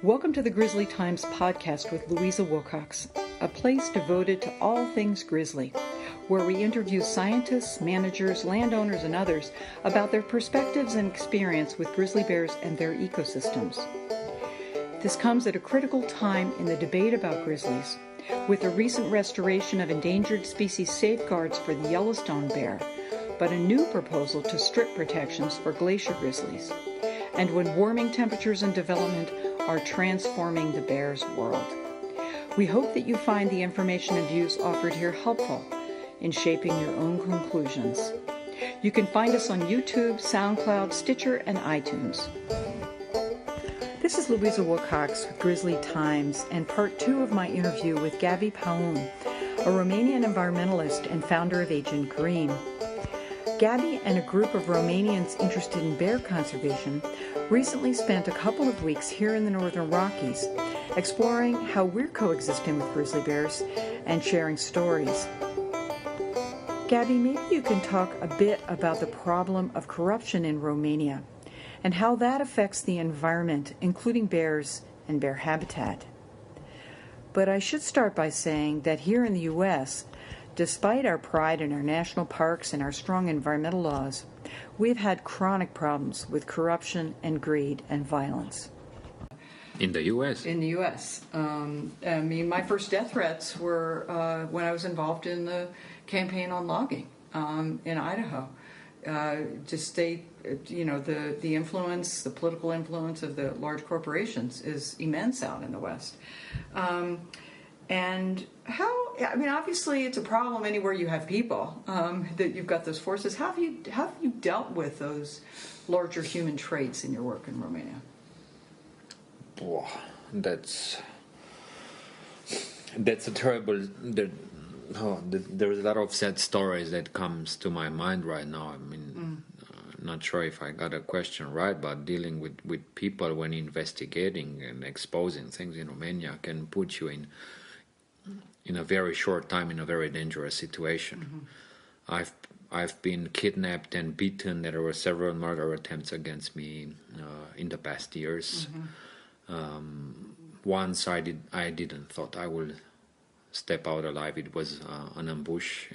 Welcome to the Grizzly Times podcast with Louisa Wilcox, a place devoted to all things grizzly, where we interview scientists, managers, landowners, and others about their perspectives and experience with grizzly bears and their ecosystems. This comes at a critical time in the debate about grizzlies, with the recent restoration of endangered species safeguards for the Yellowstone bear, but a new proposal to strip protections for glacier grizzlies, and when warming temperatures and development are transforming the bear's world. We hope that you find the information and views offered here helpful in shaping your own conclusions. You can find us on YouTube, SoundCloud, Stitcher, and iTunes. This is Louisa Wilcox with Grizzly Times and part 2 of my interview with Gaby Paun, a Romanian environmentalist and founder of Agent Green. Gaby and a group of Romanians interested in bear conservation recently spent a couple of weeks here in the Northern Rockies exploring how we're coexisting with grizzly bears and sharing stories. Gaby, maybe you can talk a bit about the problem of corruption in Romania and how that affects the environment, including bears and bear habitat. But I should start by saying that here in the U.S., despite our pride in our national parks and our strong environmental laws, we've had chronic problems with corruption and greed and violence. In the U.S.? In the U.S. My first death threats were when I was involved in the campaign on logging in Idaho. The influence, the political influence of the large corporations is immense out in the West. Obviously it's a problem anywhere you have people, that you've got those forces. How have you dealt with those larger human traits in your work in Romania? Oh, that's a terrible... There's a lot of sad stories that comes to my mind right now. Not sure if I got a question right, but dealing with people when investigating and exposing things in Romania can put you in a very short time in a very dangerous situation. Mm-hmm. I've been kidnapped and beaten. There were several murder attempts against me in the past years. Mm-hmm. Once I didn't thought I would step out alive. It was an ambush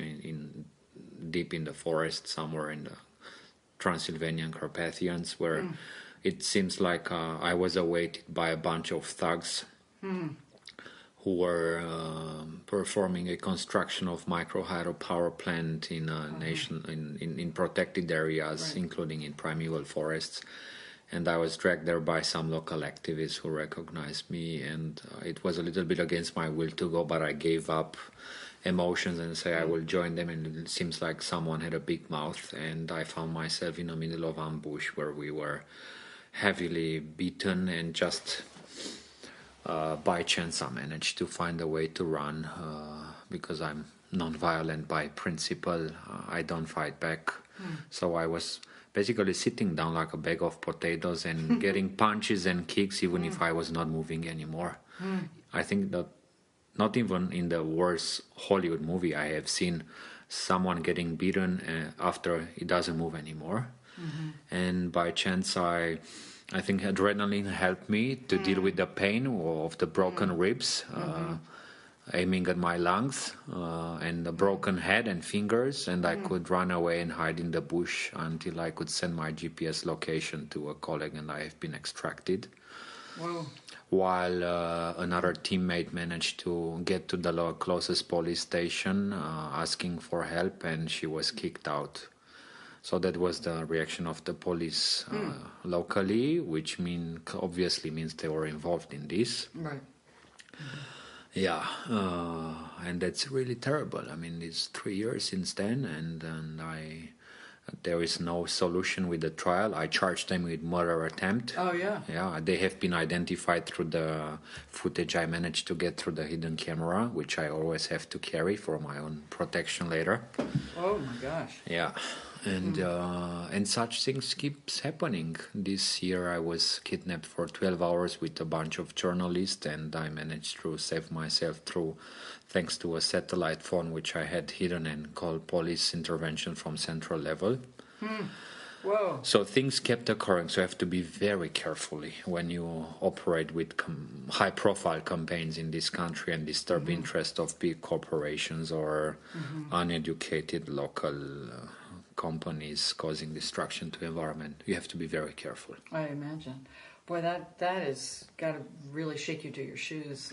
deep in the forest somewhere in the Transylvanian Carpathians, where it seems like I was awaited by a bunch of thugs who were performing a construction of micro hydropower plant in a nation in protected areas, right, including in primeval forests. And I was dragged there by some local activists who recognized me, and it was a little bit against my will to go, but I gave up emotions and say I will join them, and it seems like someone had a big mouth, and I found myself in the middle of ambush where we were heavily beaten, and just by chance I managed to find a way to run because I'm non-violent by principle. I don't fight back. So I was basically sitting down like a bag of potatoes and getting punches and kicks even if I was not moving anymore. I think that not even in the worst Hollywood movie I have seen someone getting beaten after he doesn't move anymore. Mm-hmm. And by chance I think adrenaline helped me to deal with the pain of the broken ribs, aiming at my lungs and the broken head and fingers, and I could run away and hide in the bush until I could send my GPS location to a colleague, and I have been extracted. Whoa. While another teammate managed to get to the closest police station asking for help, and she was kicked out. So that was the reaction of the police locally, which obviously means they were involved in this. Right. Yeah, and that's really terrible. It's 3 years since then, and there is no solution with the trial. I charged them with murder attempt. Oh, yeah. Yeah, they have been identified through the footage I managed to get through the hidden camera, which I always have to carry for my own protection later. Oh, my gosh. Yeah. And such things keeps happening. This year I was kidnapped for 12 hours with a bunch of journalists, and I managed to save myself thanks to a satellite phone which I had hidden and called police intervention from central level. Whoa. So things kept occurring. So you have to be very carefully when you operate with high-profile campaigns in this country and disturb interest of big corporations or uneducated local companies causing destruction to environment. You have to be very careful. I imagine. Boy, that has got to really shake you to your shoes.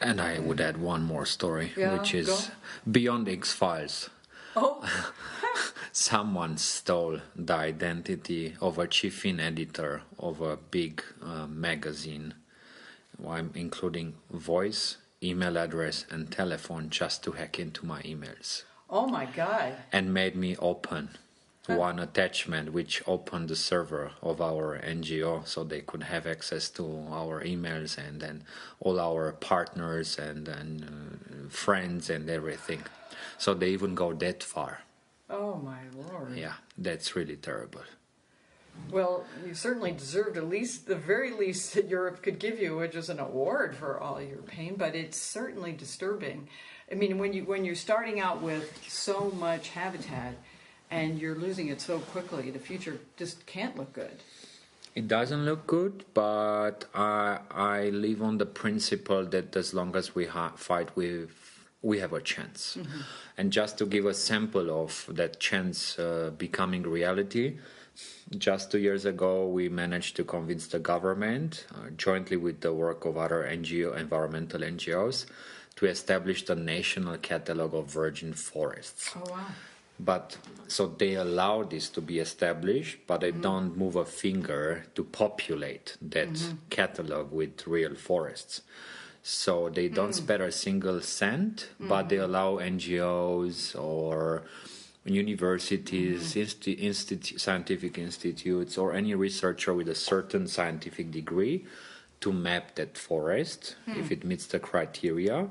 And I would add one more story, which is beyond X-Files. Oh. Someone stole the identity of a chiefing editor of a big magazine, including voice, email address, and telephone, just to hack into my emails. Oh my God. And made me open one attachment which opened the server of our NGO so they could have access to our emails and then all our partners and friends and everything. So they even go that far. Oh my Lord. Yeah, that's really terrible. Well, you certainly deserved at least the very least that Europe could give you, which is an award for all your pain, but it's certainly disturbing. I mean, when you're starting out with so much habitat and you're losing it so quickly, the future just can't look good. It doesn't look good, but I live on the principle that as long as we fight we have a chance. And just to give a sample of that chance becoming reality, just 2 years ago we managed to convince the government, jointly with the work of other environmental NGOs, to establish the national catalog of virgin forests. Oh, wow. But so they allow this to be established, but they don't move a finger to populate that catalog with real forests. So they don't spend a single cent, but they allow NGOs or universities, scientific institutes, or any researcher with a certain scientific degree to map that forest if it meets the criteria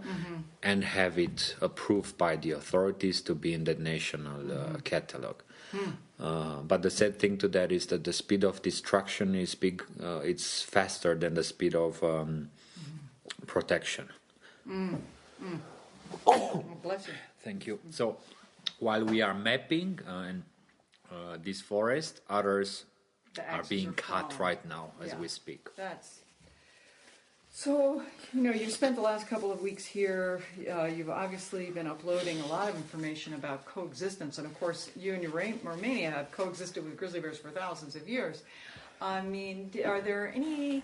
and have it approved by the authorities to be in the national catalog. But the sad thing to that is that the speed of destruction is big. It's faster than the speed of protection. Oh, bless you. Thank you. So while we are mapping this forest, others are being cut right now as we speak. So, you spent the last couple of weeks here. You've obviously been uploading a lot of information about coexistence. And, of course, you and Romania have coexisted with grizzly bears for thousands of years. I mean, are there any,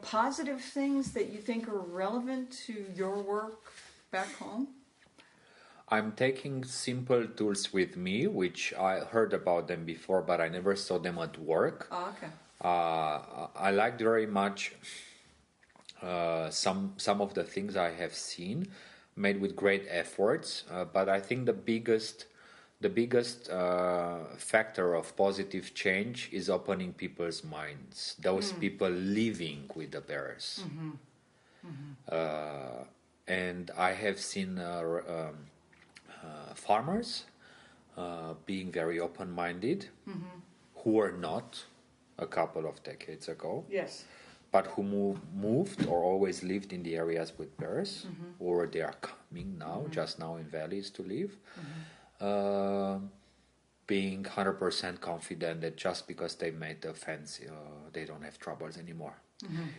positive things that you think are relevant to your work back home? I'm taking simple tools with me, which I heard about them before, but I never saw them at work. Oh, okay. I liked very much some of the things I have seen, made with great efforts. But I think the biggest factor of positive change is opening people's minds. Those people living with the bears, and I have seen farmers being very open-minded, who were not a couple of decades ago. Yes. But who moved or always lived in the areas with bears, or they are coming now, just now in valleys to live, being 100% confident that just because they made the fence, they don't have troubles anymore.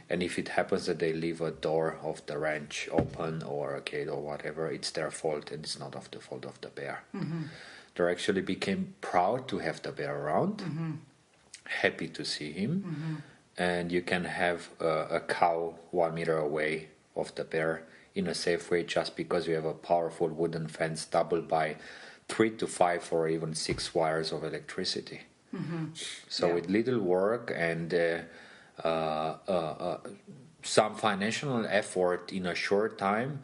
And if it happens that they leave a door of the ranch open or a gate or whatever, it's their fault and it's not of the fault of the bear. They actually became proud to have the bear around, happy to see him. And you can have a cow 1 meter away of the bear in a safe way just because you have a powerful wooden fence doubled by 3 to 5 or even 6 wires of electricity. So with little work and some financial effort in a short time,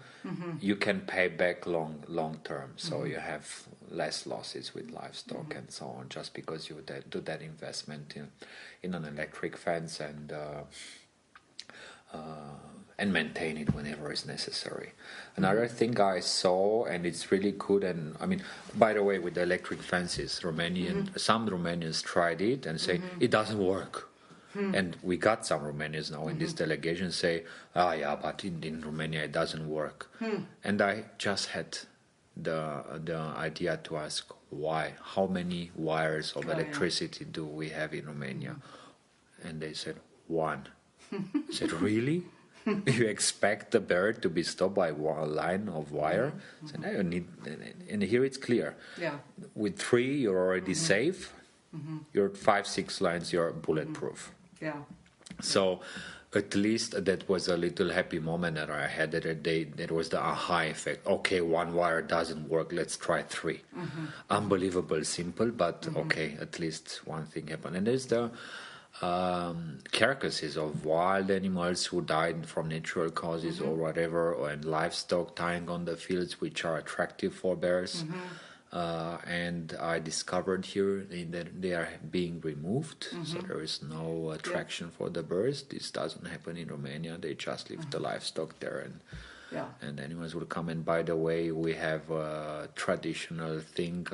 you can pay back long term. So you have less losses with livestock and so on, just because you do that investment in an electric fence and maintain it whenever it's necessary. Another thing I saw, and it's really good, and I mean, by the way, with the electric fences, some Romanians tried it and say it doesn't work. And we got some Romanians now in this delegation say, but in Romania it doesn't work. And I just had the idea to ask, why? How many wires of electricity do we have in Romania? And they said, 1. I said, really? You expect the bear to be stopped by a line of wire? I said, no, you need, and here it's clear. Yeah. With 3, you're already safe. You're 5, 6 lines, you're bulletproof. Yeah. So at least that was a little happy moment that I had that day. That was the aha effect. Okay, 1 wire doesn't work. Let's try 3. Unbelievable simple, but okay, at least one thing happened. And there's the carcasses of wild animals who died from natural causes or whatever, and livestock dying on the fields, which are attractive for bears. And I discovered here that they are being removed, so there is no attraction for the birds. This doesn't happen in Romania. They just leave the livestock there, and animals will come. And by the way, we have a traditional thing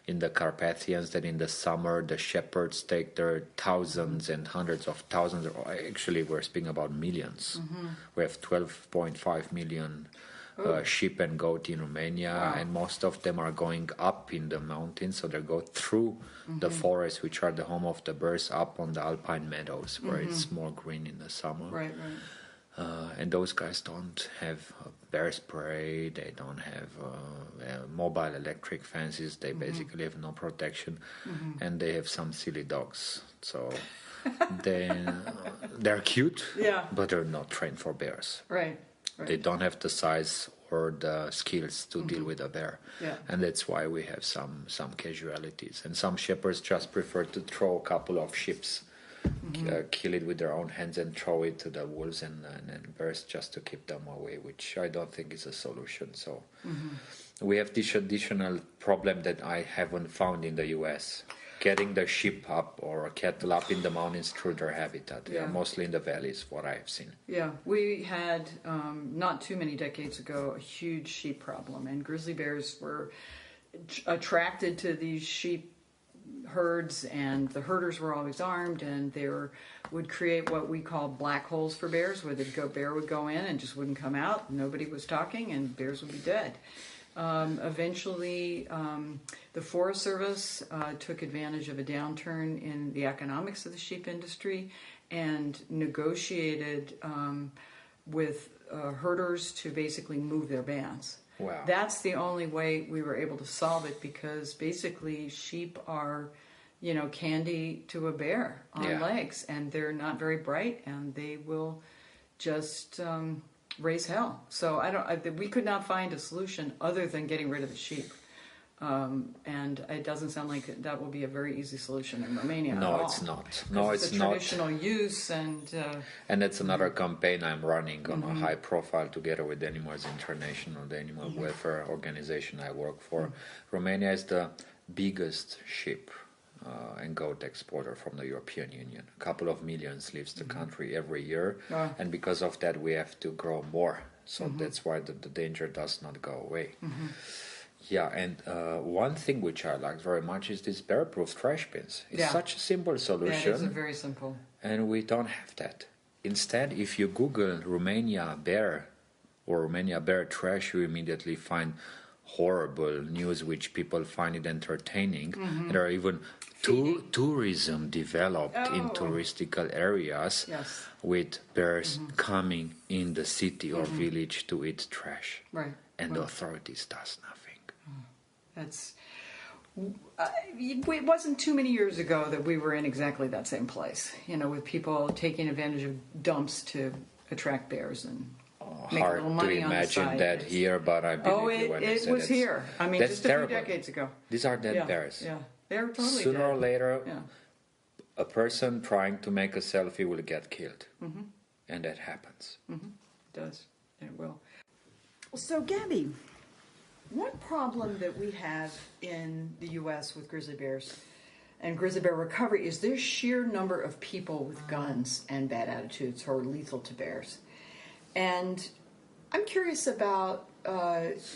in the Carpathians that in the summer the shepherds take their thousands and hundreds of thousands, or actually we're speaking about millions. We have 12.5 million sheep and goat in Romania, and most of them are going up in the mountains, so they go through the forests, which are the home of the birds, up on the alpine meadows where it's more green in the summer. Right. And those guys don't have bear spray, they don't have mobile electric fences, they basically have no protection, and they have some silly dogs. So they're cute, but they're not trained for bears. Right. They don't have the size or the skills to deal with a bear. And that's why we have some casualties. And some shepherds just prefer to throw a couple of sheep, kill it with their own hands and throw it to the wolves and bears just to keep them away, which I don't think is a solution. So we have this additional problem that I haven't found in the US. Getting the sheep up or cattle up in the mountains through their habitat. Mostly in the valleys, what I've seen. Yeah, we had, not too many decades ago, a huge sheep problem. And grizzly bears were attracted to these sheep herds, and the herders were always armed, and they would create what we call black holes for bears, where the bear would go in and just wouldn't come out. Nobody was talking, and bears would be dead. Eventually, the Forest Service took advantage of a downturn in the economics of the sheep industry and negotiated with herders to basically move their bands. Wow. That's the only way we were able to solve it, because basically sheep are, candy to a bear on legs, and they're not very bright, and they will just raise hell. So we could not find a solution other than getting rid of the sheep. And it doesn't sound like that will be a very easy solution in Romania. No, it's not. No, it's not. Traditional use and that's another campaign I'm running on a high profile together with Animals International, the animal welfare organization I work for. Romania is the biggest sheep and goat exporter from the European Union. A couple of millions leaves the country every year, and because of that we have to grow more. So that's why the danger does not go away. Yeah, and one thing which I like very much is these bear-proof trash bins. It's such a simple solution. Yeah, it is very simple. And we don't have that. Instead, if you Google Romania bear or Romania bear trash, you immediately find horrible news which people find it entertaining. And there are even tourism developed in touristical areas with bears coming in the city or village to eat trash. Right. And the authorities does nothing. It wasn't too many years ago that we were in exactly that same place, with people taking advantage of dumps to attract bears and make a little money on the side. Hard to imagine that here, but I believe you when I said it was here. I mean, just terrible. A few decades ago. These are dead bears. Yeah, they're totally Sooner dead. or later, a person trying to make a selfie will get killed. And that happens. It does. It will. So, Gaby, one problem that we have in the U.S. with grizzly bears and grizzly bear recovery is their sheer number of people with guns and bad attitudes who are lethal to bears. And I'm curious about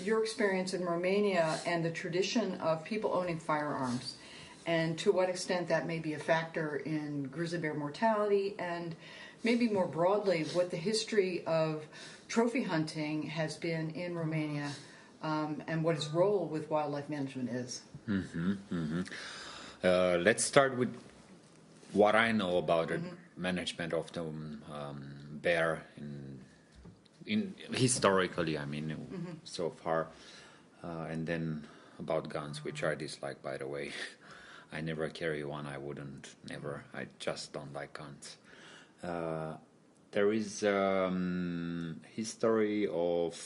your experience in Romania and the tradition of people owning firearms, and to what extent that may be a factor in grizzly bear mortality, and maybe more broadly what the history of trophy hunting has been in Romania and what his role with wildlife management is. Let's start with what I know about the management of the bear in historically. I mean, so far, and then about guns, which I dislike, by the way. I never carry one. I wouldn't. Never. I just don't like guns. There is history of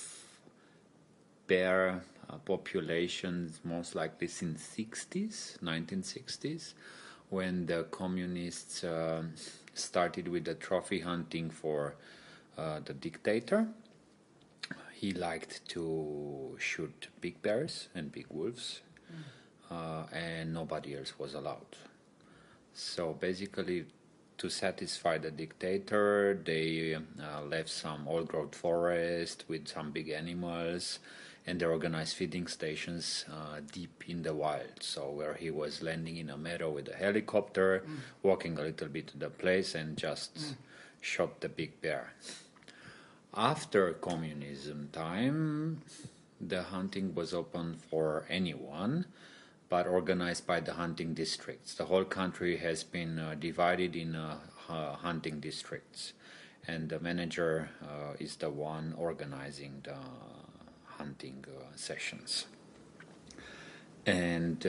bear populations, most likely since 1960s, when the communists started with the trophy hunting for the dictator. He liked to shoot big bears and big wolves, and nobody else was allowed. So basically, to satisfy the dictator, they left some old-growth forest with some big animals, and they organized feeding stations deep in the wild. So where he was landing in a meadow with a helicopter, walking a little bit to the place, and just shot the big bear. After communism time, the hunting was open for anyone, but organized by the hunting districts. The whole country has been divided in hunting districts, and the manager is the one organizing the hunting sessions. And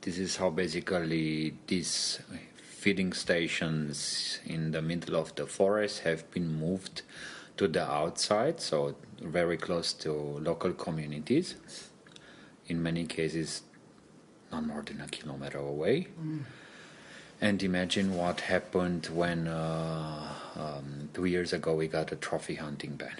this is how basically these feeding stations in the middle of the forest have been moved to the outside, so very close to local communities. In many cases, not more than a kilometer away. And imagine what happened when 2 years ago we got a trophy hunting ban.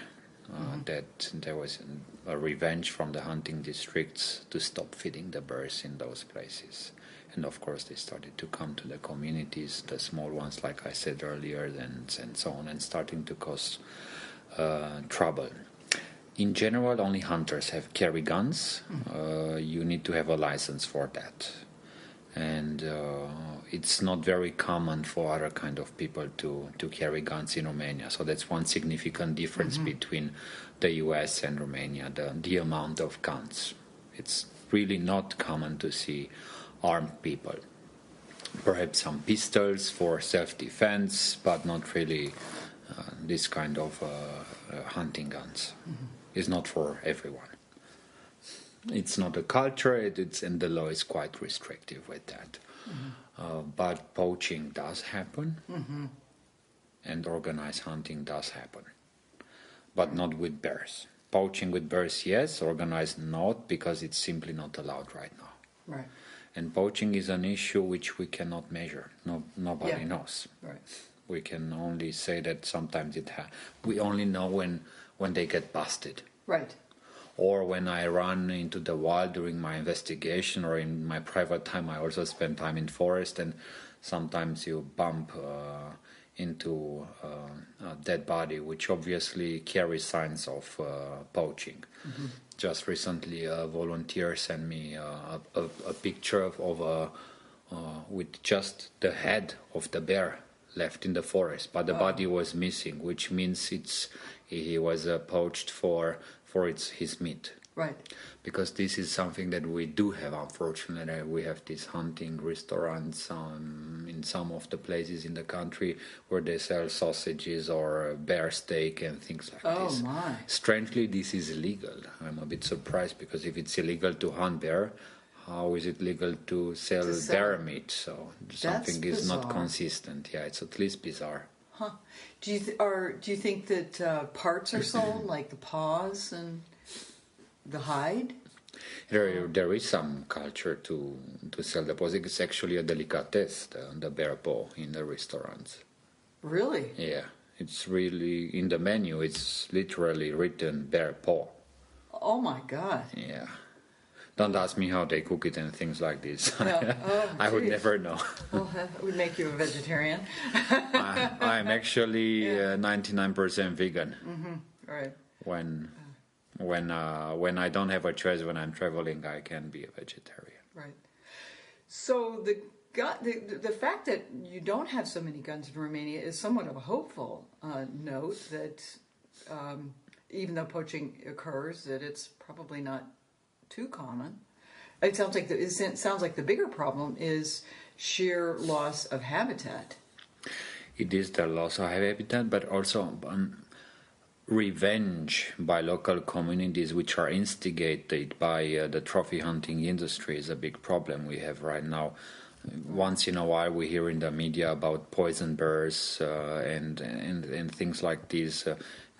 That there was a revenge from the hunting districts to stop feeding the bears in those places. And of course they started to come to the communities, the small ones, like I said earlier, and so on, and starting to cause trouble. In general, only hunters have carry guns. You need to have a license for that. And it's not very common for other kind of people to carry guns in Romania. So that's one significant difference between the US and Romania, the amount of guns. It's really not common to see armed people. Perhaps some pistols for self-defense, but not really this kind of hunting guns. It's not for everyone. It's not a culture, and the law is quite restrictive with that. But poaching does happen, and organized hunting does happen, but not with bears. Poaching with bears, yes. Organized, not, because it's simply not allowed right now. Right. And poaching is an issue which we cannot measure. Nobody knows. Right. We can only say that sometimes we only know when they get busted. Right. Or when I run into the wild during my investigation, or in my private time, I also spend time in forest, and sometimes you bump into a dead body, which obviously carries signs of poaching. Just recently, a volunteer sent me a picture of with just the head of the bear left in the forest, but the body was missing, which means he was poached for his meat. Right. Because this is something that we do have, unfortunately. We have these hunting restaurants in some of the places in the country where they sell sausages or bear steak and things like this. Oh, my. Strangely, this is illegal. I'm a bit surprised, because if it's illegal to hunt bear, how is it legal to sell bear meat? So something is not consistent. Yeah, it's at least bizarre. Huh. Do you think that parts are sold, like the paws and the hide? There is some culture to sell the paws. It's actually a delicatessen, the bear paw in the restaurants. Really? Yeah, it's really in the menu. It's literally written bear paw. Oh my God. Yeah. Don't ask me how they cook it and things like this. No. I would never know. Well, that would make you a vegetarian. I'm actually 99% vegan. Right. When I don't have a choice, when I'm traveling, I can be a vegetarian. Right. So the fact that you don't have so many guns in Romania is somewhat of a hopeful note that even though poaching occurs, that it's probably not too common. It sounds like the bigger problem is sheer loss of habitat. It is the loss of habitat, but also revenge by local communities, which are instigated by the trophy hunting industry, is a big problem we have right now. Once in a while, we hear in the media about poison bears and things like these,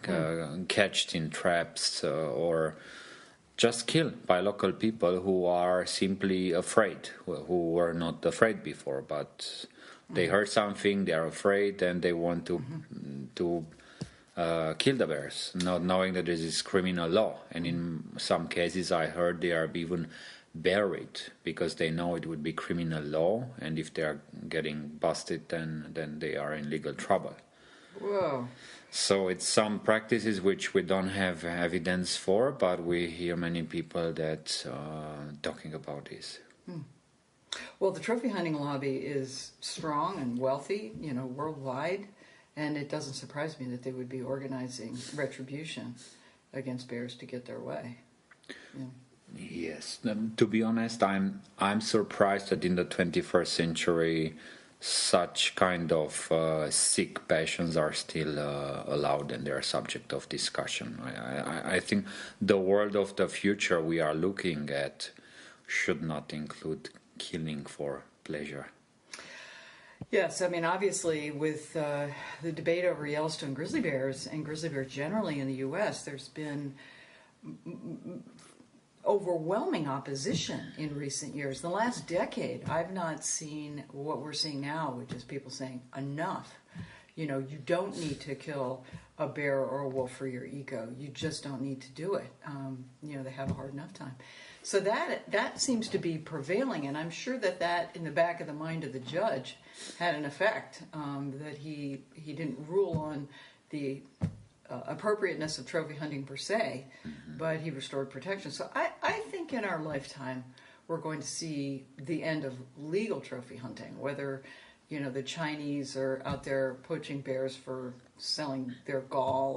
catched in traps or just killed by local people who are simply afraid, who were not afraid before, but they heard something, they are afraid, and they want to kill the bears, not knowing that this is criminal law. And in some cases, I heard they are even buried because they know it would be criminal law, and if they are getting busted, then they are in legal trouble. Whoa. So it's some practices which we don't have evidence for, but we hear many people that talking about this. Well, the trophy hunting lobby is strong and wealthy, worldwide, and it doesn't surprise me that they would be organizing retribution against bears to get their way. Yeah. Yes, to be honest, I'm surprised that in the 21st century such kind of sick passions are still allowed and they are subject of discussion. I think the world of the future we are looking at should not include killing for pleasure. Yes, I mean, obviously, with the debate over Yellowstone grizzly bears and grizzly bears generally in the U.S., there's been overwhelming opposition in recent years. The last decade, I've not seen what we're seeing now, which is people saying, enough. You don't need to kill a bear or a wolf for your ego. You just don't need to do it. They have a hard enough time. So that seems to be prevailing, and I'm sure that in the back of the mind of the judge had an effect, that he didn't rule on the appropriateness of trophy hunting per se, but he restored protection. So I think in our lifetime we're going to see the end of legal trophy hunting, whether the Chinese are out there poaching bears for selling their gall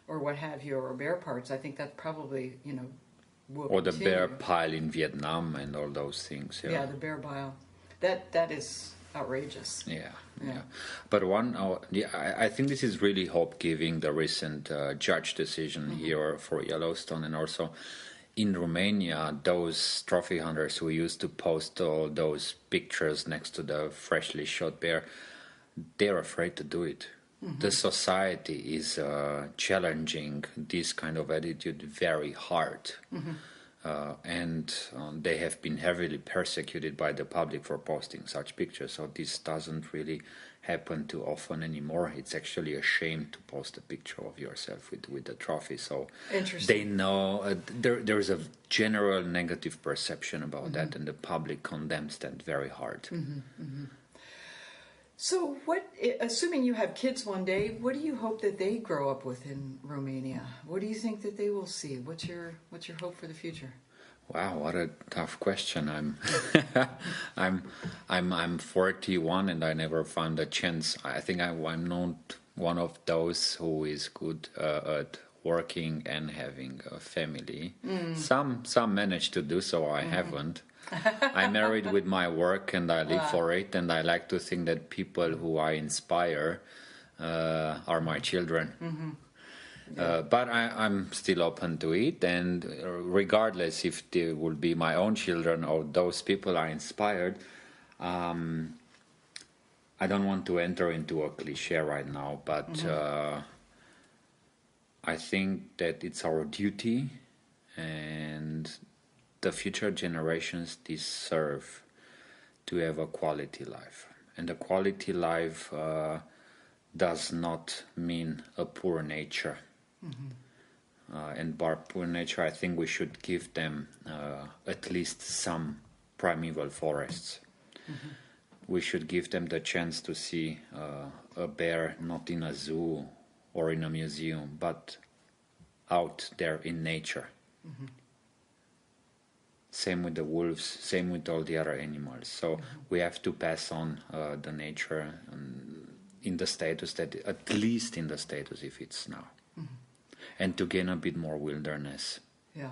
or what have you, or bear parts. I think that probably will or the continue. bear pile in Vietnam and all those things. Yeah, the bear pile. That is outrageous. Yeah. But I think this is really hope-giving, the recent judge decision here for Yellowstone, and also in Romania, those trophy hunters who used to post all those pictures next to the freshly shot bear, they're afraid to do it. The society is challenging this kind of attitude very hard. And they have been heavily persecuted by the public for posting such pictures. So this doesn't really happen too often anymore. It's actually a shame to post a picture of yourself with the trophy. So they know there's a general negative perception about that, and the public condemns that very hard. So assuming you have kids one day, what do you hope that they grow up with in Romania? What do you think that they will see? What's your hope for the future? Wow, what a tough question. I'm 41 and I never found a chance. I think I'm not one of those who is good at working and having a family. Some manage to do so. I haven't. I'm married with my work and I live for it, and I like to think that people who I inspire are my children. But I'm still open to it, and regardless if they will be my own children or those people I inspired, I don't want to enter into a cliche right now, but I think that it's our duty, and the future generations deserve to have a quality life. And a quality life does not mean a poor nature. And by poor nature, I think we should give them at least some primeval forests. We should give them the chance to see a bear not in a zoo or in a museum, but out there in nature. Same with the wolves, same with all the other animals. So we have to pass on the nature in the status that, at least in the status if it's now. and to gain a bit more wilderness. Yeah.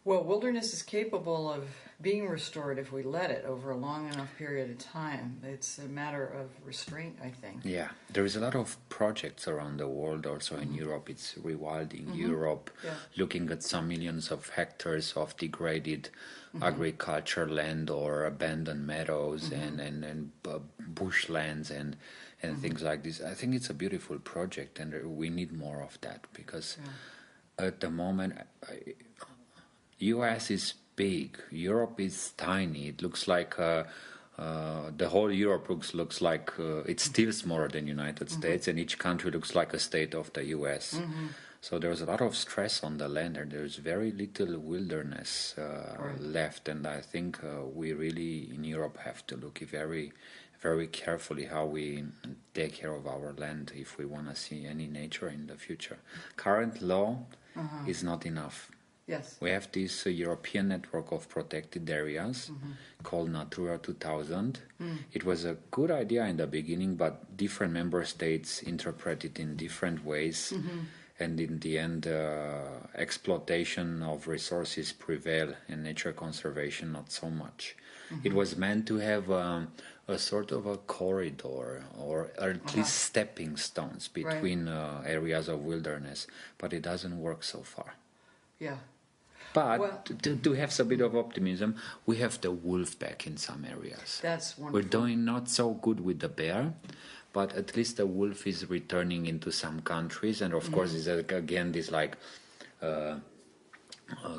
Well, wilderness is capable of being restored if we let it over a long enough period of time. It's a matter of restraint, I think. Yeah, there is a lot of projects around the world, also in Europe. It's rewilding Europe, looking at some millions of hectares of degraded agriculture land or abandoned meadows and bushlands and things like this. I think it's a beautiful project, and we need more of that, because at the moment, US is big, Europe is tiny. It looks like the whole Europe looks like it's still smaller than United States, and each country looks like a state of the US. So there's a lot of stress on the land, and there's very little wilderness left. And I think we really in Europe have to look very, very carefully how we take care of our land if we want to see any nature in the future. Current law is not enough. Yes. We have this European network of protected areas called Natura 2000. It was a good idea in the beginning, but different member states interpret it in different ways. And in the end, exploitation of resources prevail, and nature conservation not so much. It was meant to have a sort of a corridor, or at least stepping stones between areas of wilderness, but it doesn't work so far. Yeah. But to have a bit of optimism, we have the wolf back in some areas. That's wonderful. We're doing not so good with the bear, but at least the wolf is returning into some countries. And of course, it's again this like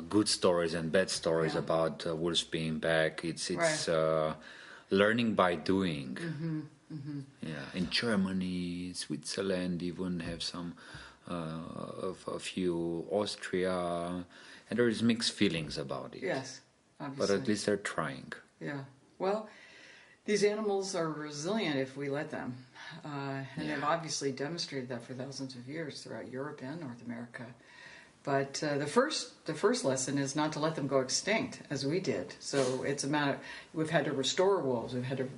good stories and bad stories about wolves being back. It's learning by doing. Yeah, in Germany, Switzerland, even have some a few, Austria. And there is mixed feelings about it. Yes, obviously. But at least they're trying. Yeah. Well, these animals are resilient if we let them. And they've obviously demonstrated that for thousands of years throughout Europe and North America. But the first lesson is not to let them go extinct, as we did. So it's a matter, we've had to restore wolves. We've had to,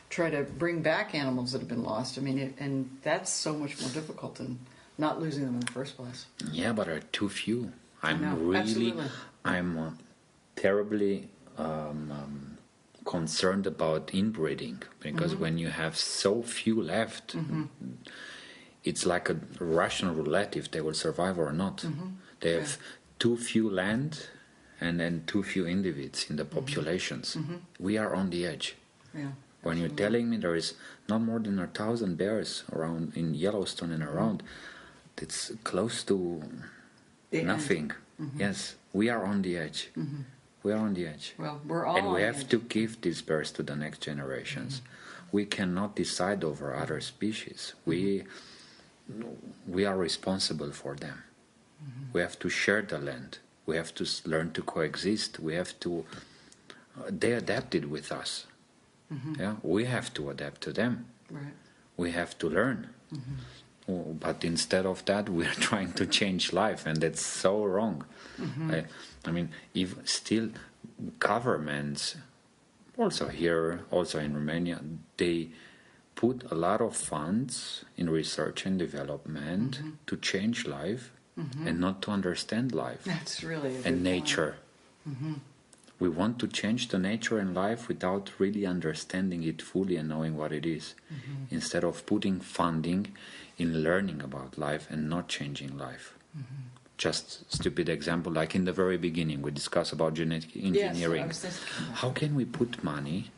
try to bring back animals that have been lost. I mean, and that's so much more difficult than not losing them in the first place. Yeah, but there are too few. I'm terribly concerned about inbreeding, because when you have so few left, it's like a Russian roulette if they will survive or not. They have too few land and then too few individuals in the populations. We are on the edge. Yeah, when you're telling me there is not more than 1,000 bears around in Yellowstone and around, it's close to nothing. Yes, we are on the edge. We are on the edge. Well, we're all and we on have the edge. to give these bears to the next generations. We cannot decide over other species. We are responsible for them. We have to share the land. We have to learn to coexist. We have to. They adapted with us. Yeah, we have to adapt to them. Right. We have to learn. But instead of that, we are trying to change life, and that's so wrong. I mean, if still governments, also here, also in Romania, they put a lot of funds in research and development to change life and not to understand life. That's really a good and nature. We want to change the nature and life without really understanding it fully and knowing what it is, instead of putting funding in learning about life and not changing life. Just stupid example, like in the very beginning we discussed about genetic engineering. Yes, how can we put money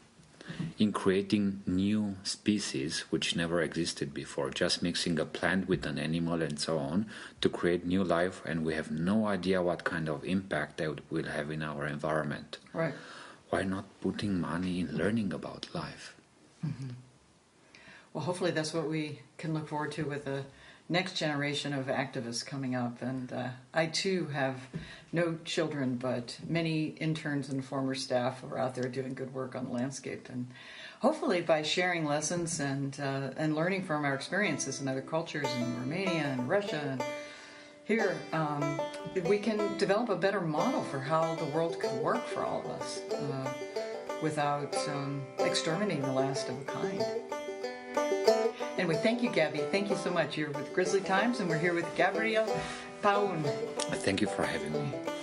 in creating new species which never existed before, just mixing a plant with an animal and so on to create new life, and we have no idea what kind of impact that will have in our environment? Right. Why not putting money in learning about life? Well, hopefully that's what we can look forward to with the next generation of activists coming up. And I too have no children, but many interns and former staff are out there doing good work on the landscape. And hopefully by sharing lessons and learning from our experiences in other cultures in Romania and Russia and here, we can develop a better model for how the world could work for all of us without exterminating the last of a kind. Anyway, thank you, Gaby. Thank you so much. You're with Grizzly Times, and we're here with Gabriel Paun. Thank you for having me.